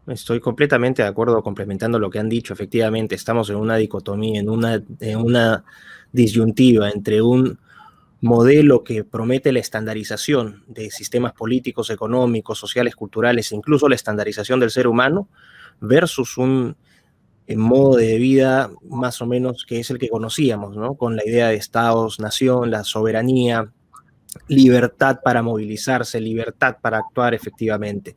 Estoy completamente de acuerdo, complementando lo que han dicho. Efectivamente, estamos en una dicotomía, en una disyuntiva entre un modelo que promete la estandarización de sistemas políticos, económicos, sociales, culturales, e incluso la estandarización del ser humano, versus un modo de vida más o menos que es el que conocíamos, ¿no? Con la idea de estados, nación, la soberanía, libertad para movilizarse, libertad para actuar efectivamente.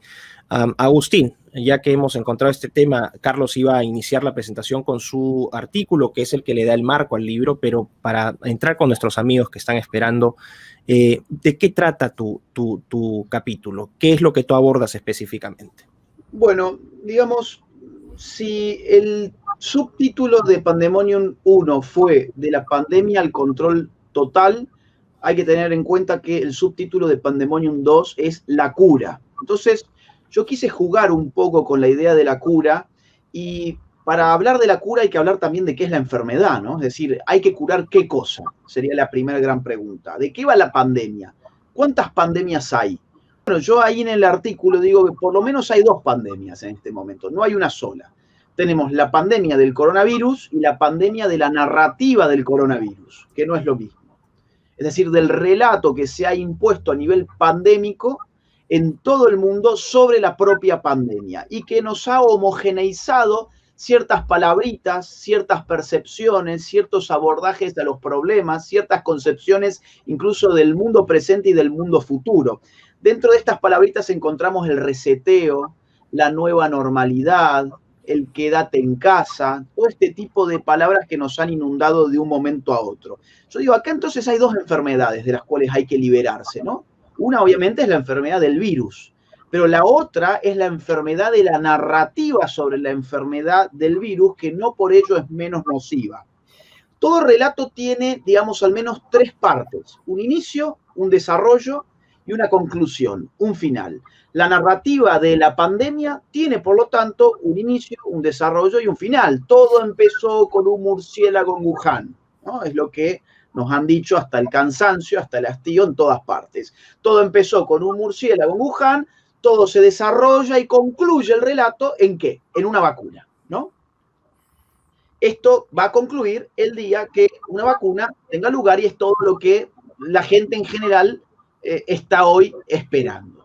Agustín, ya que hemos encontrado este tema, Carlos iba a iniciar la presentación con su artículo, que es el que le da el marco al libro, pero para entrar con nuestros amigos que están esperando, ¿de qué trata tu capítulo? ¿Qué es lo que tú abordas específicamente? Bueno, digamos, si el subtítulo de Pandemonium 1 fue de la pandemia al control total, hay que tener en cuenta que el subtítulo de Pandemonium 2 es la cura. Entonces, yo quise jugar un poco con la idea de la cura y para hablar de la cura hay que hablar también de qué es la enfermedad, ¿no? Es decir, hay que curar qué cosa, sería la primera gran pregunta. ¿De qué va la pandemia? ¿Cuántas pandemias hay? Bueno, yo ahí en el artículo digo que por lo menos hay dos pandemias en este momento, no hay una sola. Tenemos la pandemia del coronavirus y la pandemia de la narrativa del coronavirus, que no es lo mismo. Es decir, del relato que se ha impuesto a nivel pandémico en todo el mundo sobre la propia pandemia y que nos ha homogeneizado ciertas palabritas, ciertas percepciones, ciertos abordajes a los problemas, ciertas concepciones incluso del mundo presente y del mundo futuro. Dentro de estas palabritas encontramos el reseteo, la nueva normalidad, el quédate en casa, todo este tipo de palabras que nos han inundado de un momento a otro. Yo digo, acá entonces hay dos enfermedades de las cuales hay que liberarse, ¿no? Una obviamente es la enfermedad del virus, pero la otra es la enfermedad de la narrativa sobre la enfermedad del virus, que no por ello es menos nociva. Todo relato tiene, digamos, al menos tres partes: un inicio, un desarrollo y una conclusión, un final. La narrativa de la pandemia tiene, por lo tanto, un inicio, un desarrollo y un final. Todo empezó con un murciélago en Wuhan, ¿no? Es lo que nos han dicho hasta el cansancio, hasta el hastío en todas partes. Todo empezó con un murciélago en Wuhan, todo se desarrolla y concluye el relato ¿en qué? En una vacuna, ¿no? Esto va a concluir el día que una vacuna tenga lugar y es todo lo que la gente en general está hoy esperando.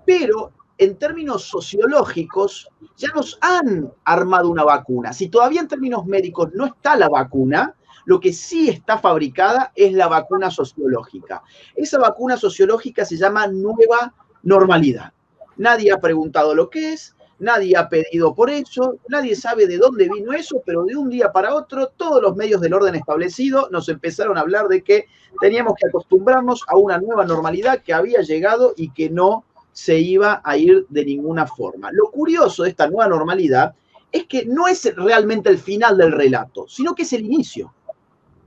Pero en términos sociológicos, ya nos han armado una vacuna. Si todavía en términos médicos no está la vacuna, lo que sí está fabricada es la vacuna sociológica. Esa vacuna sociológica se llama nueva normalidad. Nadie ha preguntado lo que es, nadie ha pedido por eso, nadie sabe de dónde vino eso, pero de un día para otro todos los medios del orden establecido nos empezaron a hablar de que teníamos que acostumbrarnos a una nueva normalidad que había llegado y que no se iba a ir de ninguna forma. Lo curioso de esta nueva normalidad es que no es realmente el final del relato, sino que es el inicio.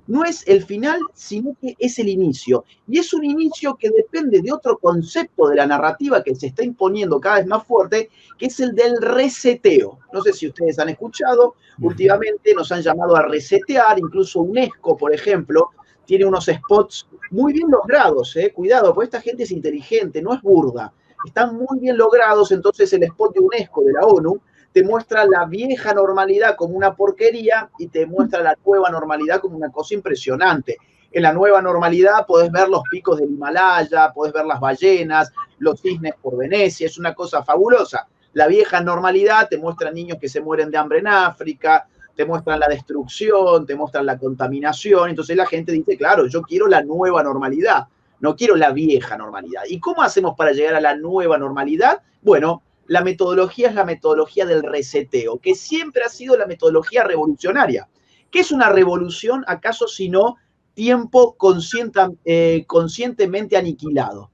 No es el final, sino que es el inicio. Y es un inicio que depende de otro concepto de la narrativa que se está imponiendo cada vez más fuerte, que es el del reseteo. No sé si ustedes han escuchado, últimamente nos han llamado a resetear, incluso UNESCO, por ejemplo, tiene unos spots muy bien logrados, cuidado, porque esta gente es inteligente, no es burda. Están muy bien logrados, entonces el spot de UNESCO, de la ONU, te muestra la vieja normalidad como una porquería y te muestra la nueva normalidad como una cosa impresionante. En la nueva normalidad podés ver los picos del Himalaya, podés ver las ballenas, los cisnes por Venecia, es una cosa fabulosa. La vieja normalidad te muestra niños que se mueren de hambre en África, te muestran la destrucción, te muestran la contaminación, entonces la gente dice, claro, yo quiero la nueva normalidad, no quiero la vieja normalidad. ¿Y cómo hacemos para llegar a la nueva normalidad? Bueno, la metodología es la metodología del reseteo, que siempre ha sido la metodología revolucionaria. ¿Qué es una revolución acaso sino tiempo conscientemente aniquilado?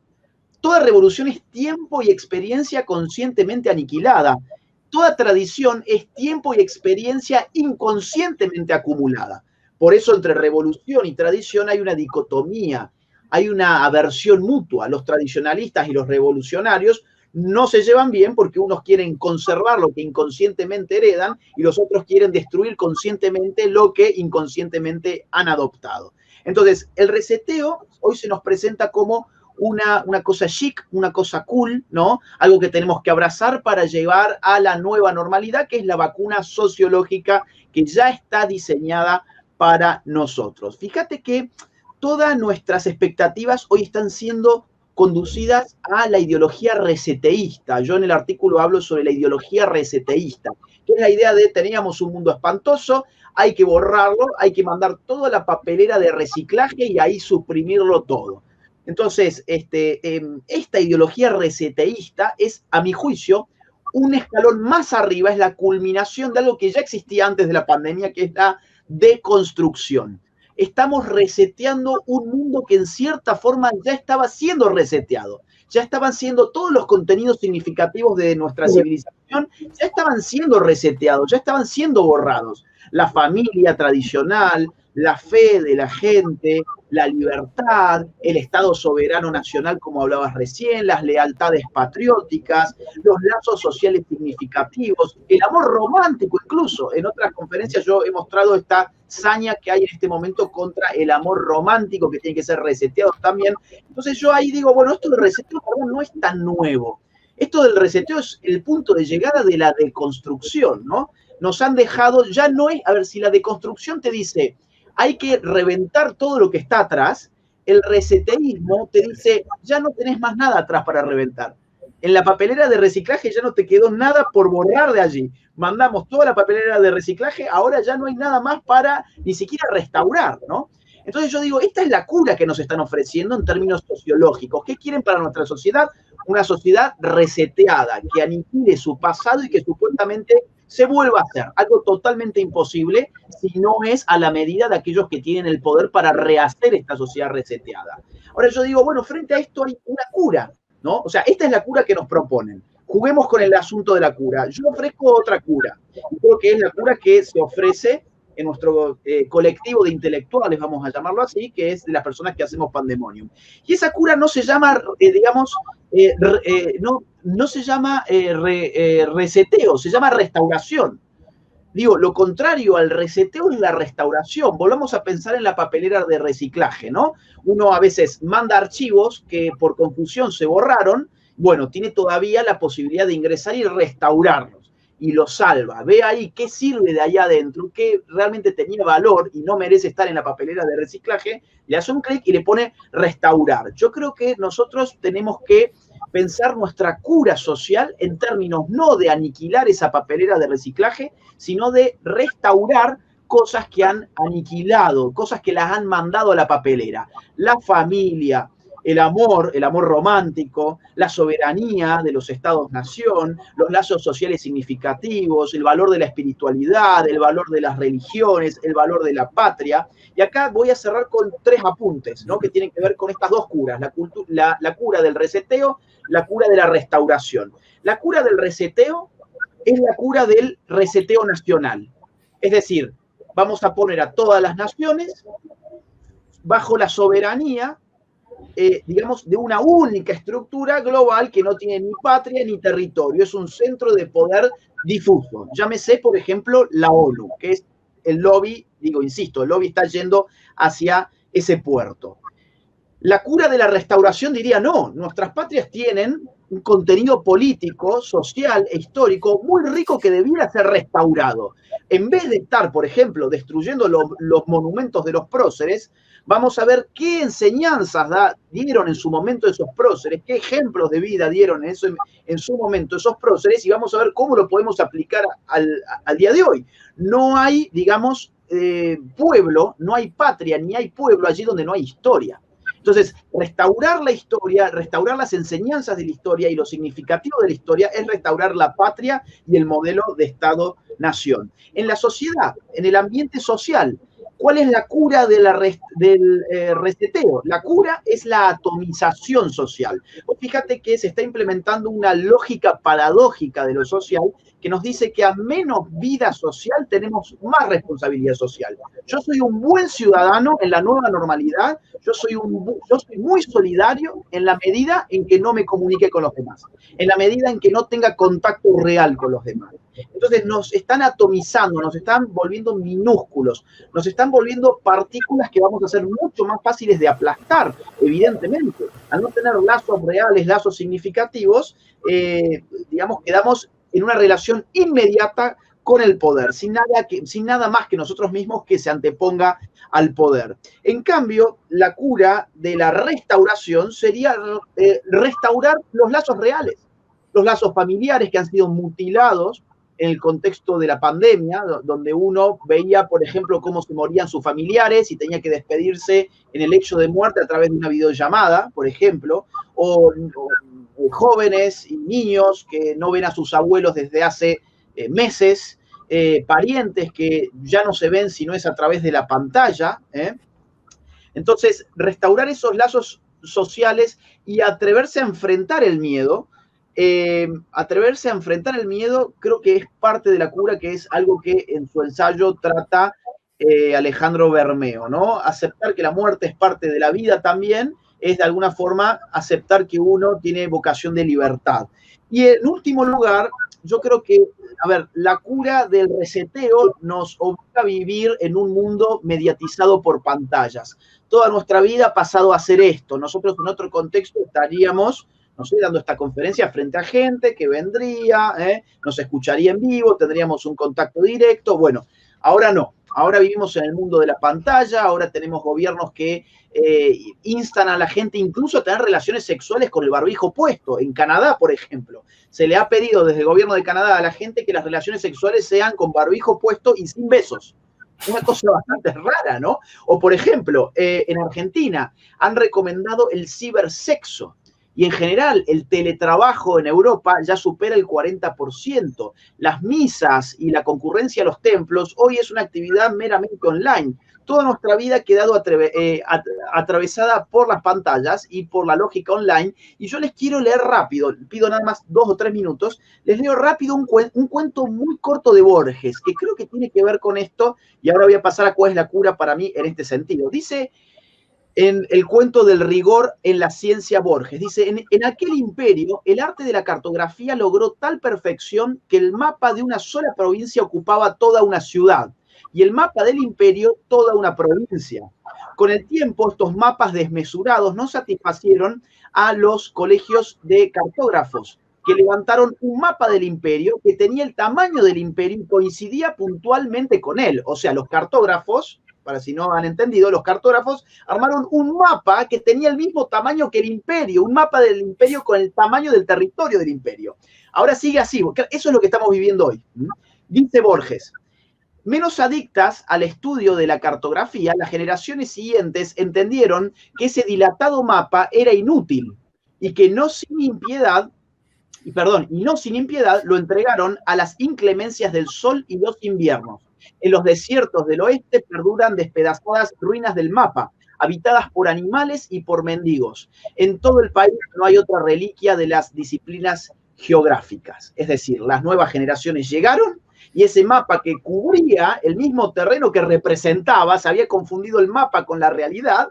Toda revolución es tiempo y experiencia conscientemente aniquilada. Toda tradición es tiempo y experiencia inconscientemente acumulada. Por eso entre revolución y tradición hay una dicotomía, hay una aversión mutua. Los tradicionalistas y los revolucionarios no se llevan bien porque unos quieren conservar lo que inconscientemente heredan y los otros quieren destruir conscientemente lo que inconscientemente han adoptado. Entonces, el reseteo hoy se nos presenta como una cosa chic, una cosa cool, ¿no? Algo que tenemos que abrazar para llevar a la nueva normalidad, que es la vacuna sociológica que ya está diseñada para nosotros. Fíjate que todas nuestras expectativas hoy están siendo conducidas a la ideología reseteísta. Yo en el artículo hablo sobre la ideología reseteísta, que es la idea de teníamos un mundo espantoso, hay que borrarlo, hay que mandar toda la papelera de reciclaje y ahí suprimirlo todo. Entonces, esta ideología reseteísta es, a mi juicio, un escalón más arriba, es la culminación de algo que ya existía antes de la pandemia, que es la deconstrucción. Estamos reseteando un mundo que en cierta forma ya estaba siendo reseteado. Ya estaban siendo todos los contenidos significativos de nuestra civilización, ya estaban siendo reseteados, ya estaban siendo borrados. La familia tradicional, la fe de la gente, la libertad, el Estado soberano nacional, como hablabas recién, las lealtades patrióticas, los lazos sociales significativos, el amor romántico incluso. En otras conferencias yo he mostrado esta saña que hay en este momento contra el amor romántico, que tiene que ser reseteado también. Entonces yo ahí digo, bueno, esto del reseteo no es tan nuevo. Esto del reseteo es el punto de llegada de la deconstrucción, ¿no? Nos han dejado, ya no es, a ver, si la deconstrucción te dice, hay que reventar todo lo que está atrás, el reseteísmo te dice, ya no tenés más nada atrás para reventar. En la papelera de reciclaje ya no te quedó nada por borrar de allí. Mandamos toda la papelera de reciclaje, ahora ya no hay nada más para ni siquiera restaurar, ¿no? Entonces yo digo, esta es la cura que nos están ofreciendo en términos sociológicos. ¿Qué quieren para nuestra sociedad? Una sociedad reseteada, que aniquile su pasado y que supuestamente se vuelva a hacer. Algo totalmente imposible si no es a la medida de aquellos que tienen el poder para rehacer esta sociedad reseteada. Ahora yo digo, bueno, frente a esto hay una cura, ¿no? O sea, esta es la cura que nos proponen. Juguemos con el asunto de la cura. Yo ofrezco otra cura. Y creo que es la cura que se ofrece en nuestro colectivo de intelectuales, vamos a llamarlo así, que es de las personas que hacemos Pandemonium. Y esa cura no se llama, no se llama reseteo, se llama restauración. Digo, lo contrario al reseteo es la restauración. Volvamos a pensar en la papelera de reciclaje, ¿no? Uno a veces manda archivos que por confusión se borraron, bueno, tiene todavía la posibilidad de ingresar y restaurarlos. Y lo salva. Ve ahí qué sirve de allá adentro, qué realmente tenía valor y no merece estar en la papelera de reciclaje, le hace un clic y le pone restaurar. Yo creo que nosotros tenemos que pensar nuestra cura social en términos no de aniquilar esa papelera de reciclaje, sino de restaurar cosas que han aniquilado, cosas que las han mandado a la papelera. La familia, el amor romántico, la soberanía de los estados-nación, los lazos sociales significativos, el valor de la espiritualidad, el valor de las religiones, el valor de la patria. Y acá voy a cerrar con 3 apuntes, ¿no? Que tienen que ver con estas 2 curas, la cura del reseteo, la cura de la restauración. La cura del reseteo es la cura del reseteo nacional. Es decir, vamos a poner a todas las naciones bajo la soberanía digamos, de una única estructura global que no tiene ni patria ni territorio, es un centro de poder difuso. Llámese, por ejemplo, la ONU, que es el lobby, digo, insisto, el lobby está yendo hacia ese puerto. La cura de la restauración diría, no, nuestras patrias tienen un contenido político, social e histórico muy rico que debiera ser restaurado. En vez de estar, por ejemplo, destruyendo los monumentos de los próceres, vamos a ver qué enseñanzas dieron en su momento esos próceres, qué ejemplos de vida dieron en su momento esos próceres, y vamos a ver cómo lo podemos aplicar al día de hoy. No hay, digamos, pueblo, no hay patria, ni hay pueblo allí donde no hay historia. Entonces, restaurar la historia, restaurar las enseñanzas de la historia y lo significativo de la historia es restaurar la patria y el modelo de Estado-nación. En la sociedad, en el ambiente social, ¿cuál es la cura del reseteo? La cura es la atomización social. Fíjate que se está implementando una lógica paradójica de lo social que nos dice que a menos vida social tenemos más responsabilidad social. Yo soy un buen ciudadano en la nueva normalidad, yo soy muy solidario en la medida en que no me comunique con los demás, en la medida en que no tenga contacto real con los demás. Entonces nos están atomizando, nos están volviendo minúsculos, nos están volviendo partículas que vamos a ser mucho más fáciles de aplastar, evidentemente. Al no tener lazos reales, lazos significativos, digamos, quedamos en una relación inmediata con el poder, sin nada más que nosotros mismos que se anteponga al poder. En cambio, la cura de la restauración sería restaurar los lazos reales, los lazos familiares que han sido mutilados en el contexto de la pandemia, donde uno veía, por ejemplo, cómo se morían sus familiares y tenía que despedirse en el lecho de muerte a través de una videollamada, por ejemplo, o jóvenes y niños que no ven a sus abuelos desde hace meses, parientes que ya no se ven si no es a través de la pantalla. Entonces, restaurar esos lazos sociales y atreverse a enfrentar el miedo, creo que es parte de la cura, que es algo que en su ensayo trata Alejandro Bermeo, ¿no? Aceptar que la muerte es parte de la vida también, es de alguna forma aceptar que uno tiene vocación de libertad. Y en último lugar, yo creo que, a ver, la cura del reseteo nos obliga a vivir en un mundo mediatizado por pantallas. Toda nuestra vida ha pasado a hacer esto. Nosotros en otro contexto estaríamos, no sé, dando esta conferencia frente a gente que vendría, nos escucharía en vivo, tendríamos un contacto directo. Bueno, ahora no. Ahora vivimos en el mundo de la pantalla, ahora tenemos gobiernos que instan a la gente incluso a tener relaciones sexuales con el barbijo puesto. En Canadá, por ejemplo, se le ha pedido desde el gobierno de Canadá a la gente que las relaciones sexuales sean con barbijo puesto y sin besos. Una cosa bastante rara, ¿no? O, por ejemplo, en Argentina han recomendado el cibersexo. Y en general el teletrabajo en Europa ya supera el 40%. Las misas y la concurrencia a los templos hoy es una actividad meramente online. Toda nuestra vida ha quedado atravesada por las pantallas y por la lógica online. Y yo les quiero leer rápido, pido nada más 2 o 3 minutos, les leo rápido un cuento muy corto de Borges, que creo que tiene que ver con esto, y ahora voy a pasar a cuál es la cura para mí en este sentido. Dice en el cuento del rigor en la ciencia Borges, dice, en aquel imperio el arte de la cartografía logró tal perfección que el mapa de una sola provincia ocupaba toda una ciudad y el mapa del imperio toda una provincia. Con el tiempo estos mapas desmesurados no satisfacieron a los colegios de cartógrafos, que levantaron un mapa del imperio que tenía el tamaño del imperio y coincidía puntualmente con él. O sea, los cartógrafos, para si no han entendido, los cartógrafos armaron un mapa que tenía el mismo tamaño que el imperio, un mapa del imperio con el tamaño del territorio del imperio. Ahora sigue así, eso es lo que estamos viviendo hoy. Dice Borges, menos adictas al estudio de la cartografía, las generaciones siguientes entendieron que ese dilatado mapa era inútil y que no sin impiedad lo entregaron a las inclemencias del sol y los inviernos. En los desiertos del oeste perduran despedazadas ruinas del mapa, habitadas por animales y por mendigos. En todo el país no hay otra reliquia de las disciplinas geográficas. Es decir, las nuevas generaciones llegaron y ese mapa que cubría el mismo terreno que representaba, se había confundido el mapa con la realidad,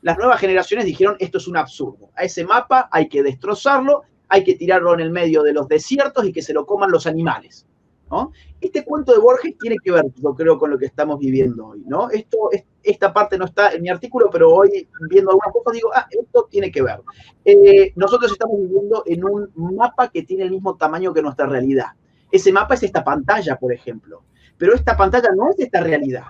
las nuevas generaciones dijeron, esto es un absurdo. A ese mapa hay que destrozarlo, hay que tirarlo en el medio de los desiertos y que se lo coman los animales, ¿no? Este cuento de Borges tiene que ver, yo creo, con lo que estamos viviendo hoy, ¿no? Esta parte no está en mi artículo, pero hoy, viendo algunas cosas, digo, esto tiene que ver. Nosotros estamos viviendo en un mapa que tiene el mismo tamaño que nuestra realidad. Ese mapa es esta pantalla, por ejemplo. Pero esta pantalla no es esta realidad.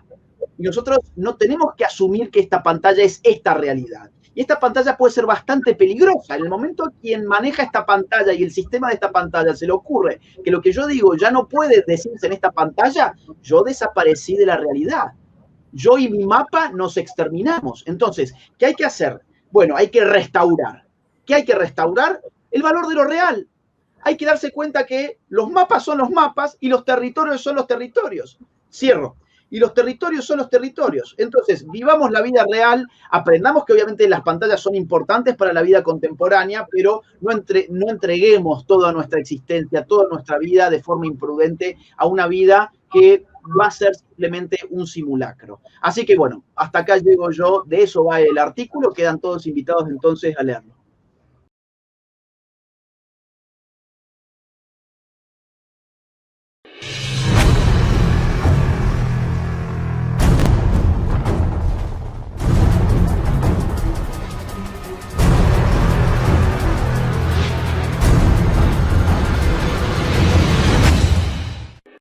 Y nosotros no tenemos que asumir que esta pantalla es esta realidad. Y esta pantalla puede ser bastante peligrosa. En el momento que quien maneja esta pantalla y el sistema de esta pantalla se le ocurre que lo que yo digo ya no puede decirse en esta pantalla, yo desaparecí de la realidad. Yo y mi mapa nos exterminamos. Entonces, ¿qué hay que hacer? Bueno, hay que restaurar. ¿Qué hay que restaurar? El valor de lo real. Hay que darse cuenta que los mapas son los mapas y los territorios son los territorios. Cierro. Y los territorios son los territorios. Entonces, vivamos la vida real, aprendamos que obviamente las pantallas son importantes para la vida contemporánea, pero no entreguemos toda nuestra existencia, toda nuestra vida de forma imprudente a una vida que va a ser simplemente un simulacro. Así que bueno, hasta acá llego yo, de eso va el artículo, quedan todos invitados entonces a leerlo.